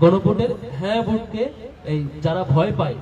গণভোটের হ্যাঁ ভোটকে এই যারা ভয় পায়,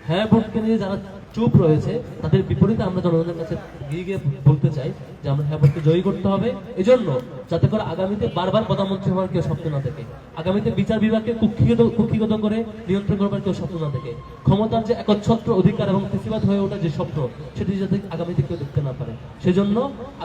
হ্যাঁ ভোটকে নিয়ে যারা চুপ রয়েছে, তাদের বিপরীতে আমরা জনগণের কাছে গিয়ে গিয়ে বলতে চাই যে আমরা হ্যাঁ ভোটকে জয়ী করতে হবে। এজন্য যাতে করে আগামীতে বারবার প্রধানমন্ত্রী হওয়ার কেউ স্বপ্ন না থাকে, আগামীতে বিচার বিভাগকে কুক্ষিগত করে নিয়ন্ত্রণ করবার কেউ স্বপ্ন না থাকে, ক্ষমতার যে একচ্ছত্র অধিকার এবং ফেসিবাদ হয়ে ওঠা যে স্বপ্ন, সেটি যাতে আগামীতে কেউ দেখতে না পারে। সেজন্য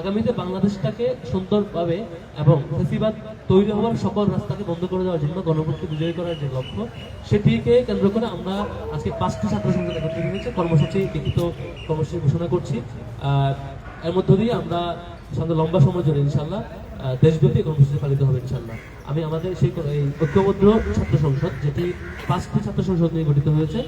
আগামীতে বাংলাদেশটাকে সুন্দরভাবে এবং ফেসিবাদ তৈরি হওয়ার সকল রাস্তাকে বন্ধ করে দেওয়ার জন্য গণভোটকে বিজয়ী করার যে লক্ষ্য, সেটিকে কেন্দ্র করে আমরা আজকে 5টি ছাত্র সংসদ একত্রিত হয়েছে কর্মসূচি, লিখিত কর্মসূচি ঘোষণা করছি। এর মধ্য দিয়ে আমরা সামনে লম্বা সময় ধরে ইনশাল্লাহ দেশব্যাপী কর্মসূচি পালিত হবে ইনশাল্লাহ। আমি আমাদের সেই ঐক্যবদ্ধ ছাত্র সংসদ, যেটি 5টি ছাত্র সংসদ নিয়ে গঠিত হয়েছে,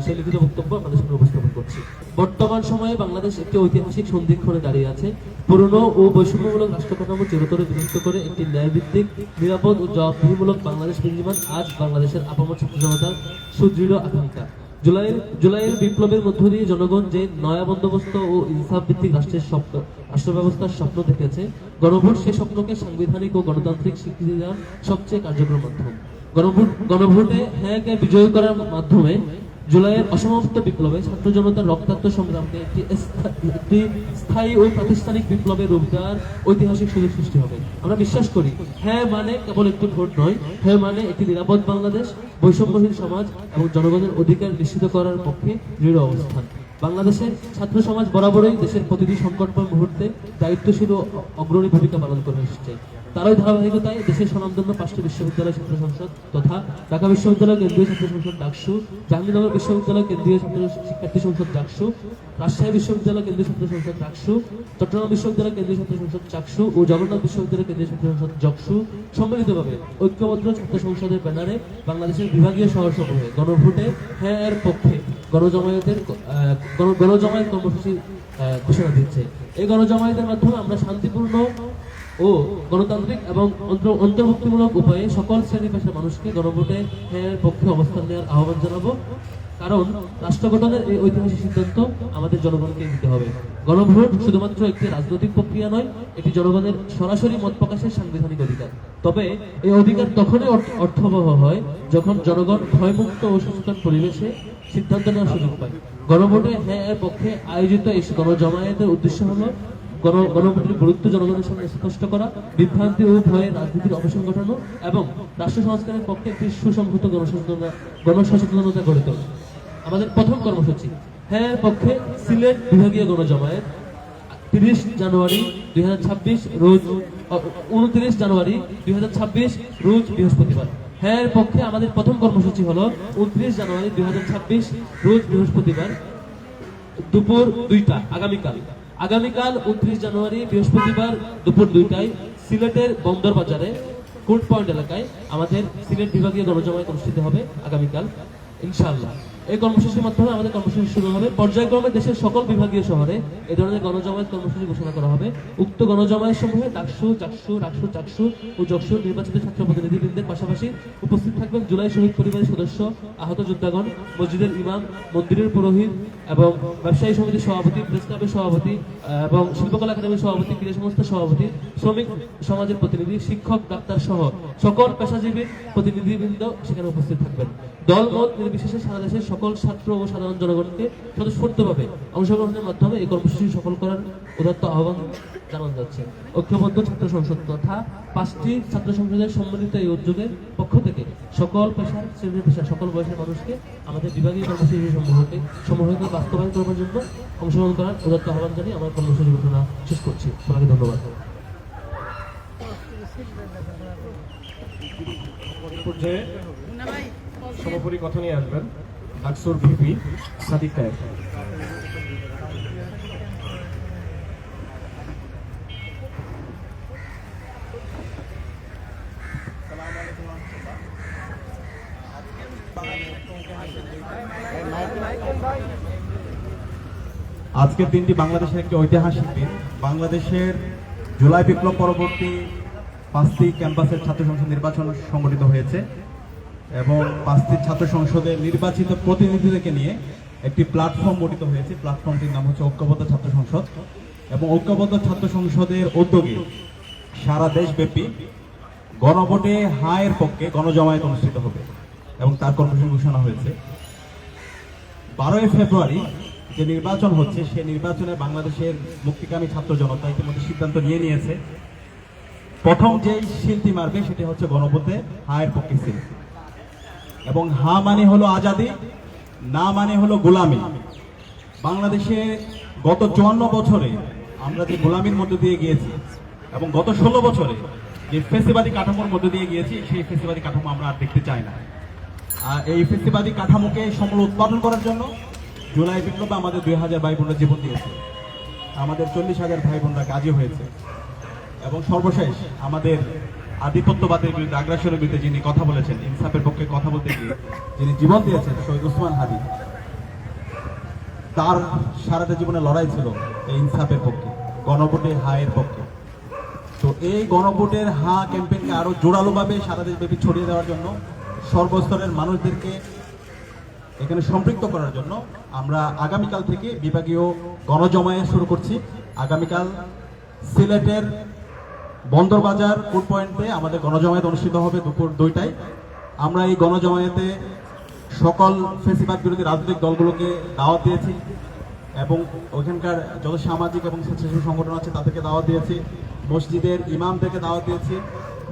সেই লিখিত বক্তব্য আমাদের সামনে উপস্থাপন করছি। বর্তমান সময়ে বাংলাদেশ একটি ঐতিহাসিক সন্ধিক্ষণে দাঁড়িয়ে আছে। পুরনো ও বৈষম্যমূলক রাষ্ট্র কাঠামো চিরতরে বিলুপ্ত করে একটি ন্যায়ভিত্তিক, নিরাপদ ও জবাবদিহিমূলক বাংলাদেশ বিনির্মাণ আজ বাংলাদেশের আপামর ছাত্র জনতার সুদৃঢ় আকাঙ্ক্ষা। জুলাইয়ের বিপ্লবের মধ্য দিয়ে জনগণ যে নয়া বন্দোবস্ত ও ইনসাফ ভিত্তিক রাষ্ট্র ব্যবস্থার স্বপ্ন দেখেছে, গণভোট সে স্বপ্নকে সাংবিধানিক ও গণতান্ত্রিক স্বীকৃতি দেওয়ার সবচেয়ে কার্যকর মাধ্যম। গণভোটে হ্যাঁকে বিজয় করার মাধ্যমে জুলাইয়ের অসমাপ্ত বিপ্লবে ছাত্র জনতার রক্তাক্ত সংগ্রামকে একটি স্থায়ী ও প্রাতিষ্ঠানিক বিপ্লবের রূপ দেওয়ার ঐতিহাসিক সুযোগ সৃষ্টি হবে। আমরা বিশ্বাস করি হ্যাঁ মানে কেবল একটি ভোট নয়, হ্যাঁ মানে একটি নিরাপদ বাংলাদেশ, বৈষম্যহীন সমাজ এবং জনগণের অধিকার নিশ্চিত করার পক্ষে দৃঢ় অবস্থান। বাংলাদেশের ছাত্র সমাজ বরাবরই দেশের প্রতিটি সংকটময় মুহূর্তে দায়িত্বশীল ও অগ্রণী ভূমিকা পালন করে এসেছে। তারই ধারাবাহিকতায় দেশের স্বনামধন্য 5টি বিশ্ববিদ্যালয় ছাত্র সংসদ তথা ঢাকা বিশ্ববিদ্যালয় কেন্দ্রীয় ছাত্র সংসদ ডাকসু, জাহাঙ্গীরনগর বিশ্ববিদ্যালয় কেন্দ্রীয় ছাত্র শিক্ষার্থী সংসদ ডাকসু, রাজশাহী বিশ্ববিদ্যালয় কেন্দ্রীয় ছাত্র সংসদ ডাকসু, চট্টগ্রাম বিশ্ববিদ্যালয় কেন্দ্রীয় ছাত্র সংসদ চাকসু ও জগন্নাথ বিশ্ববিদ্যালয় কেন্দ্রীয় ছাত্র সংসদ জকসু সম্মিলিতভাবে ঐক্যবদ্ধ ছাত্র সংসদের ব্যানারে বাংলাদেশের বিভাগীয় শহরসমূহে গণভোটে হ্যাঁ এর পক্ষে গণজমায়েত কর্মসূচি ঘোষণা দিচ্ছে। এই গণজমায়েতের মাধ্যমে আমরা শান্তিপূর্ণ ও গণতান্ত্রিক এবং অন্তর্ভুক্তিমূলক উপায়ে সকল শ্রেণী পেশার মানুষকে গণভোটে হ্যাঁ পক্ষে অবস্থান নেওয়ার আহ্বান জানাবো। কারণ রাষ্ট্র গঠনের এই ঐতিহাসিক সিদ্ধান্ত আমাদের জনগণকে নিতে হবে। গণভোট শুধুমাত্র একটি রাজনৈতিক প্রক্রিয়া নয়, এটি জনগণের সরাসরি মত প্রকাশের সাংবিধানিক অধিকার। তবে এই অধিকার তখনই অর্থবহ হয় যখন জনগণ ভয়মুক্ত ও সচেতন পরিবেশে সিদ্ধান্ত নেওয়ার সুযোগ পায়। গণভোটে হ্যাঁ এর পক্ষে আয়োজিত এই গণজমায়েতের উদ্দেশ্য হলো গণভোটের গুরুত্ব জনগণের সামনে স্পষ্ট করা, বিভ্রান্তি ও ভয়ের রাজনীতির অবসান ঘটানো এবং রাষ্ট্র সংস্কারের পক্ষে একটি সুসংহত গণসচেতনতা গড়ে তোলা। আমাদের প্রথম কর্মসূচি হ্যাঁ পক্ষে সিলেট বিভাগীয় গণজমায়েত 30 জানুয়ারি 2026 রোজ 29 জানুয়ারি 2026 রোজ বৃহস্পতিবার। হ্যাঁ পক্ষে আমাদের প্রথম কর্মসূচি হলো 29 জানুয়ারি 2026 রোজ বৃহস্পতিবার দুপুর 2টা। আগামীকাল 29 জানুয়ারি বৃহস্পতিবার দুপুর 2টায় সিলেটের বন্দর বাজারে কোর্ট পয়েন্ট এলাকায় আমাদের সিলেট বিভাগীয় গণজমায়েত অনুষ্ঠিত হবে আগামীকাল ইনশাআল্লাহ। এই কর্মসূচির মাধ্যমে আমাদের কর্মসূচি শুরু হবে। পর্যায়ক্রমে দেশের সকল বিভাগীয় শহরে এই ধরনের গণজমায়েত কর্মসূচি ঘোষণা করা হবে। উক্ত গণজমায়েত সমূহে ডাকসু, চাকসু ও জকসু নির্বাচিত ছাত্র প্রতিনিধিবৃন্দের পাশাপাশি উপস্থিত থাকবেন জুলাই শহীদ পরিবারের সদস্য, আহত যোদ্ধাগণ, মসজিদের ইমাম, মন্দিরের পুরোহিত এবং ব্যবসায়ী সমিতির সভাপতি, প্রেস ক্লাবের সভাপতি এবং শিল্পকলা একাডেমির সভাপতি, ক্রীড়া সংস্থার সভাপতি, শ্রমিক সমাজের প্রতিনিধি, শিক্ষক, ডাক্তার সহ সকল পেশাজীবীর প্রতিনিধিবৃন্দ সেখানে উপস্থিত থাকবেন। দলমত নির্বিশেষে সারা দেশের সকল ছাত্র ও সাধারণ জনগণকে স্বতঃস্ফূর্তভাবে অংশগ্রহণের মাধ্যমে এই কর্মসূচি সফল করার উদাত্ত আহ্বান জানানো যাচ্ছে। ঐক্যবদ্ধ ছাত্র সংসদ তথা 5টি ছাত্র সংসদের সম্মিলিত এই উদ্যোগের পক্ষ থেকে সকল পেশার শ্রেণী পেশার সকল বয়সের মানুষকে আমাদের বিভাগীয় কর্মসূচি সমূহকে বাস্তবায়ন করার জন্য অংশগ্রহণ করার উদাত্ত আহ্বান জানিয়ে আমার কর্মসূচি ঘোষণা শেষ করছি। সবাইকে ধন্যবাদ। সমাপনী কথা নিয়ে আসবেন ডাকসুর ভিপি সাদিক সাহেব। আজকের দিনটি বাংলাদেশের একটি ঐতিহাসিক দিন। বাংলাদেশের জুলাই বিপ্লব পরবর্তী 5টি ক্যাম্পাসের ছাত্র সংসদ নির্বাচন সংগঠিত হয়েছে এবং 5টি ছাত্র সংসদে নির্বাচিত প্রতিনিধিদেরকে নিয়ে একটি প্ল্যাটফর্ম গঠিত হয়েছে। প্ল্যাটফর্মটির নাম হচ্ছে ঐক্যবদ্ধ ছাত্র সংসদ এবং ঐক্যবদ্ধ ছাত্র সংসদের উদ্যোগে সারা দেশব্যাপী গণভোটে হায়ের পক্ষে গণজমায়েত অনুষ্ঠিত হবে এবং তার কর্মসূচি ঘোষণা হয়েছে। 12 ফেব্রুয়ারি যে নির্বাচন হচ্ছে সেই নির্বাচনে বাংলাদেশের মুক্তিকামী ছাত্র জনতা ইতিমধ্যে সিদ্ধান্ত নিয়েছে প্রথম যে শিলটি মারবে সেটি হচ্ছে গণভোটে হায়ের পক্ষে সিল, এবং হা মানে হলো আজাদি, না মানে হলো গোলামি। বাংলাদেশে গত 54 বছরে আমরা যে গোলামির মধ্যে দিয়ে গিয়েছি এবং গত 16 বছরে যে ফেসিবাদী কাঠামোর মধ্যে দিয়ে গিয়েছি সেই ফেসিবাদী কাঠামো আমরা আর দেখতে চাই না। আর এই ফেসিবাদী কাঠামোকে সমূল উৎপাদন করার জন্য জুলাই বিপ্লবে আমাদের 2000 ভাই বোনরা জীবন দিয়েছে, আমাদের 40,000 ভাই বোনরা কাজী হয়েছে, এবং সর্বশেষ আমাদের আধিপত্যবাদের বিরুদ্ধে আগ্রাসনের বিরুদ্ধে যিনি কথা বলেছেন, ইনসাফের পক্ষে কথা বলতে গিয়ে যিনি জীবন দিয়েছেন শহীদ ওসমান হাদি, তার সারাটা জীবনে লড়াই ছিল এই ইনসাফের পক্ষে, গণভোটে হায়ের পক্ষে। তো এই গণভোটের হা ক্যাম্পেইনকে আরো জোরালোভাবে সারা দেশব্যাপী ছড়িয়ে দেওয়ার জন্য, সর্বস্তরের মানুষদেরকে এখানে সম্পৃক্ত করার জন্য আমরা আগামীকাল থেকে বিভাগীয় গণজমায়েত শুরু করছি। আগামীকাল সিলেটের বন্দরবাজার কোর্ট পয়েন্টে আমাদের গণজমায়েত অনুষ্ঠিত হবে দুপুর 2টায়। আমরা এই গণজমায়েতে সকল ফেসিবাদ বিরোধী রাজনৈতিক দলগুলোকে দাওয়াত দিয়েছি এবং ওখানকার যত সামাজিক এবং স্বেচ্ছাসেবী সংগঠন আছে তাদেরকে দাওয়াত দিয়েছি, মসজিদের ইমামদেরকে দাওয়াত দিয়েছি,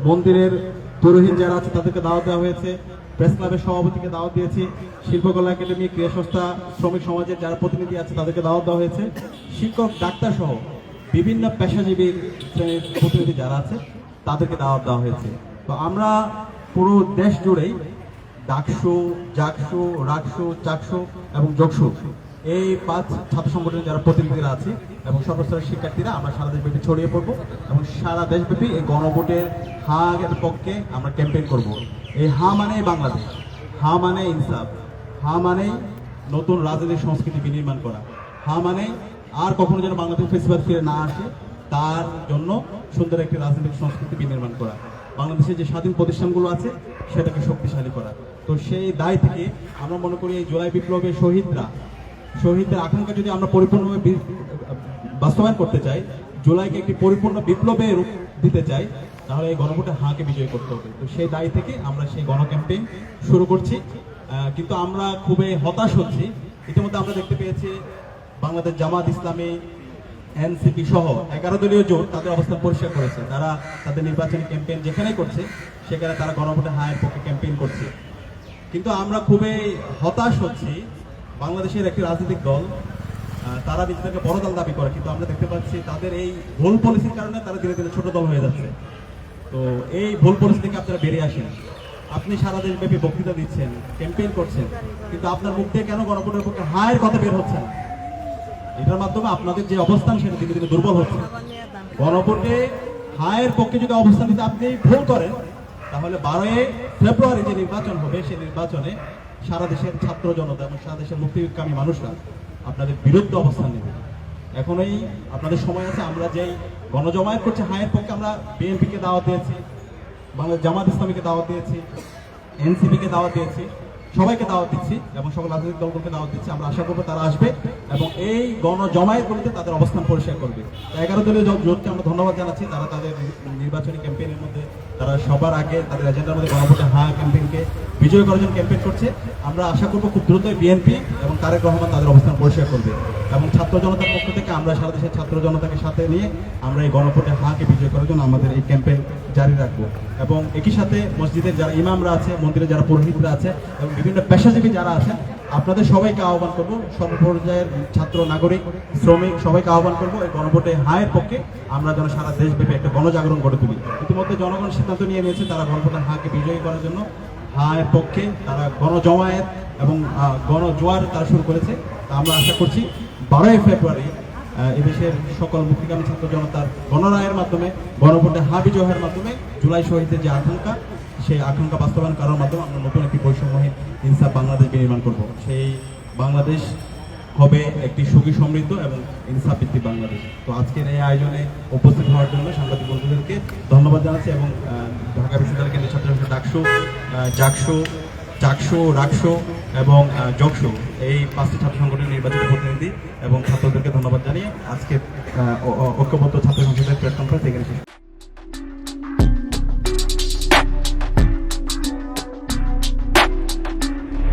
মন্দিরের পুরোহিত যারা আছে তাদেরকে দাওয়াত দেওয়া হয়েছে, প্রেস ক্লাবের সভাপতিকে দাওয়াত দিয়েছি, শিল্পকলা একাডেমি, ক্রীড়া সংস্থা, শ্রমিক সমাজের যারা প্রতিনিধি আছে তাদেরকে দাওয়াত দেওয়া হয়েছে, শিক্ষক, ডাক্তার সহ বিভিন্ন পেশাজীবী শ্রেণীর প্রতিনিধি যারা আছে তাদেরকে দাওয়াত দেওয়া হয়েছে। তো আমরা পুরো দেশ জুড়েই ডাকসু, জাকসু, রাকসু, চাকসু এবং জকসু এই 5 ছাত্র সংগঠনের যারা প্রতিনিধিরা আছে এবং সর্বস্তরের শিক্ষার্থীরা আমরা সারা দেশব্যাপী ছড়িয়ে পড়বো এবং সারা দেশব্যাপী এই গণভোটের হার পক্ষে আমরা ক্যাম্পেইন করব। এই হা মানে বাংলাদেশ, হা মানে ইনসাফ, হা মানে নতুন রাজনৈতিক সংস্কৃতি বিনির্মাণ করা, হা মানে আর কখনো যেন বাংলাদেশ ফেসিবাদ ফিরে না আসে তার জন্য সুন্দর একটি রাজনৈতিক সংস্কৃতি বিনির্মাণ করা, বাংলাদেশের যে স্বাধীন প্রতিষ্ঠানগুলো আছে সেটাকে শক্তিশালী করা। তো সেই দায় থেকে আমরা মনে করি এই জুলাই বিপ্লবের শহীদদের আকাঙ্ক্ষা যদি আমরা পরিপূর্ণভাবে বাস্তবায়ন করতে চাই, জুলাইকে একটি পরিপূর্ণ বিপ্লবে রূপ দিতে চাই, তাহলে এই গণভোটে হাঁকে বিজয় করতে হবে। তো সেই দায় থেকে আমরা সেই গণ ক্যাম্পেইন শুরু করছি। কিন্তু আমরা খুবই হতাশ হচ্ছি, ইতিমধ্যে আমরা দেখতে পেয়েছি বাংলাদেশ জামাত ইসলামী, এনসিপি সহ 11 দলীয় জোট তাদের অবস্থান পরিষ্কার করেছে। তারা তাদের নির্বাচনী ক্যাম্পেইন যেখানেই করছে সেখানে তারা গণভোটে হায়ের পক্ষে ক্যাম্পেইন করছে। কিন্তু আমরা খুবই হতাশ হচ্ছি, বাংলাদেশের একটি রাজনৈতিক দল তারা নিজেদেরকে বড় দল দাবি করে, কিন্তু আমরা দেখতে পাচ্ছি তাদের এই ভুল পলিসির কারণে তারা ধীরে ধীরে ছোট দল হয়ে যাচ্ছে। তো এই ভুল পলিসি থেকে আপনারা বেরিয়ে আসেন। আপনি সারা দেশব্যাপী বক্তৃতা দিচ্ছেন, ক্যাম্পেইন করছেন, কিন্তু আপনার মুখ দিয়ে কেন গণভোটের পক্ষে হায়ের কথা বের হচ্ছে না? এটার মাধ্যমে আপনাদের যে অবস্থান সেটা ধীরে ধীরে দুর্বল হচ্ছে। গণভোটে হায়ের পক্ষে যদি অবস্থান নিতে আপনি ভুল করেন, তাহলে 12 ফেব্রুয়ারি যে নির্বাচন হবে সেই নির্বাচনে সারা দেশের ছাত্র জনতা এবং সারা দেশের মুক্তিকামী মানুষরা আপনাদের বিরুদ্ধে অবস্থান নেবে। এখনই আপনাদের সময় আছে। আমরা যেই গণজমায়েত করছি হায়ের পক্ষে, আমরা বিএনপিকে দাওয়াত দিয়েছি, বাংলাদেশ জামাত ইসলামীকে দাওয়াত দিয়েছি, এনসিপিকে দাওয়াত দিয়েছি, সবাইকে দাওয়াত দিচ্ছি এবং সকল রাজনৈতিক দলগুলোকে দাওয়াত দিচ্ছি। আমরা আশা করবো তারা আসবে এবং এই গণজমায়েতগুলোতে তাদের অবস্থান পরিষ্কার করবে। 11 দলীয় জোটকে আমরা ধন্যবাদ জানাচ্ছি, তারা তাদের নির্বাচনী ক্যাম্পেইনের মধ্যে তারা সবার আগে তাদের এজেন্ডার মধ্যে গণভোটে হ্যাঁ ক্যাম্পেইনকে বিজয় করার জন্য ক্যাম্পেইন করছে। আমরা আশা করবো খুব দ্রুতই বিএনপি এবং তারেক রহমান তাদের অবস্থান পরিষ্কার করবে এবং ছাত্র জনতার পক্ষ থেকে আমরা সারা দেশের ছাত্র জনতাকে সাথে নিয়ে আমরা এই গণভোটে হাঁকে বিজয় করার জন্য আমাদের এই ক্যাম্পেইন জারি রাখবো। এবং একই সাথে মসজিদের যারা ইমামরা আছে, মন্দিরে যারা পুরোহিতরা আছে এবং বিভিন্ন পেশাজীবী যারা আছেন, আপনাদের সবাইকে আহ্বান করবো, সর্বপর্যায়ের ছাত্র, নাগরিক, শ্রমিক সবাইকে আহ্বান করবো এই গণভোটে হায়ের পক্ষে আমরা যেন সারা দেশব্যাপী একটা গণজাগরণ গড়ে তুলি। ইতিমধ্যে জনগণ সিদ্ধান্ত নিয়ে নিয়েছে তারা গণভোটে হাঁকে বিজয়ী করার জন্য হায়ের পক্ষে তারা গণজমায়েত এবং গণজোয়ার তারা শুরু করেছে। আমরা আশা করছি 12 ফেব্রুয়ারি এদেশের সকল মুক্তিকামী ছাত্র জনতার গণরায়ের মাধ্যমে, গণভোটে হা বিজয়ের মাধ্যমে জুলাই শহীদের যে আকাঙ্ক্ষা, সেই আকাঙ্ক্ষা বাস্তবায়ন করার মাধ্যমে আমরা নতুন একটি বৈষম্যহীন ইনসাফ বাংলাদেশ নির্মাণ করব। সেই বাংলাদেশ হবে একটি সুখী, সমৃদ্ধ এবং ইনসাফ ভিত্তিক বাংলাদেশ। তো আজকের এই আয়োজনে উপস্থিত হওয়ার জন্য সাংবাদিক বন্ধুদেরকে ধন্যবাদ জানাচ্ছি এবং ঢাকা বিশ্ববিদ্যালয় কেন্দ্রীয় ছাত্র সংসদ ডাকসু, জাকসু, চাকসু, রাকসু এবং জকসু এই 5টি ছাত্র সংগঠনের নির্বাচিত প্রতিনিধি এবং ছাত্রদেরকে ধন্যবাদ জানিয়ে আজকে ঐক্যবদ্ধ ছাত্র সংসদের প্রেস কনফারেন্স এখানে শেষ।